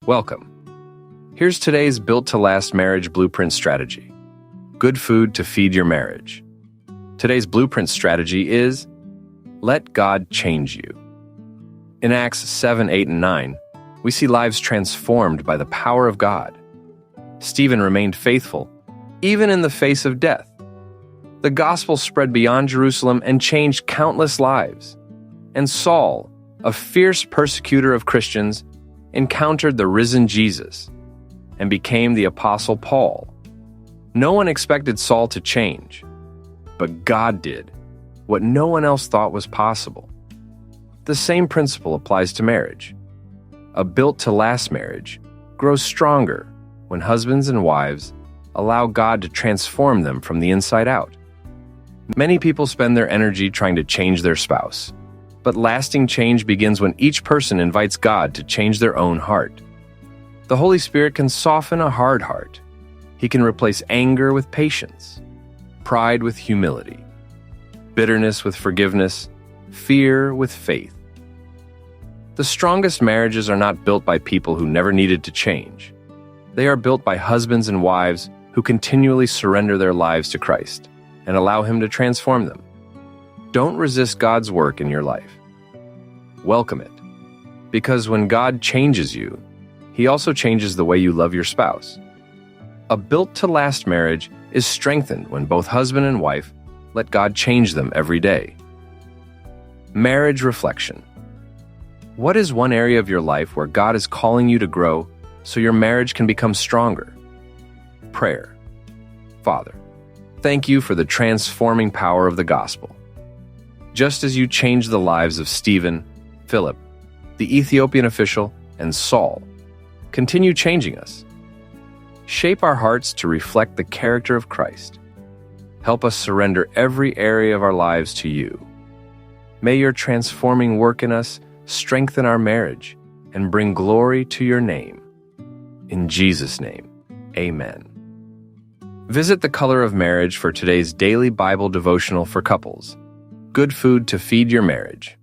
Welcome. Here's today's built-to-last marriage blueprint strategy. Good food to feed your marriage. Today's blueprint strategy is, let God change you. In Acts 7, 8, and 9, we see lives transformed by the power of God. Stephen remained faithful, even in the face of death. The gospel spread beyond Jerusalem and changed countless lives. And Saul, a fierce persecutor of Christians, encountered the risen Jesus and became the Apostle Paul. No one expected Saul to change, but God did what no one else thought was possible. The same principle applies to marriage. A built-to-last marriage grows stronger when husbands and wives allow God to transform them from the inside out. Many people spend their energy trying to change their spouse, but lasting change begins when each person invites God to change their own heart. The Holy Spirit can soften a hard heart. He can replace anger with patience, pride with humility, bitterness with forgiveness, fear with faith. The strongest marriages are not built by people who never needed to change. They are built by husbands and wives who continually surrender their lives to Christ and allow Him to transform them. Don't resist God's work in your life. Welcome it. Because when God changes you, He also changes the way you love your spouse. A built-to-last marriage is strengthened when both husband and wife let God change them every day. Marriage reflection. What is one area of your life where God is calling you to grow so your marriage can become stronger? Prayer. Father, thank you for the transforming power of the gospel. Just as you changed the lives of Stephen, Philip, the Ethiopian official, and Saul, continue changing us. Shape our hearts to reflect the character of Christ. Help us surrender every area of our lives to you. May your transforming work in us strengthen our marriage and bring glory to your name. In Jesus' name, amen. Visit The Color of Marriage for today's daily Bible devotional for couples. Good food to feed your marriage.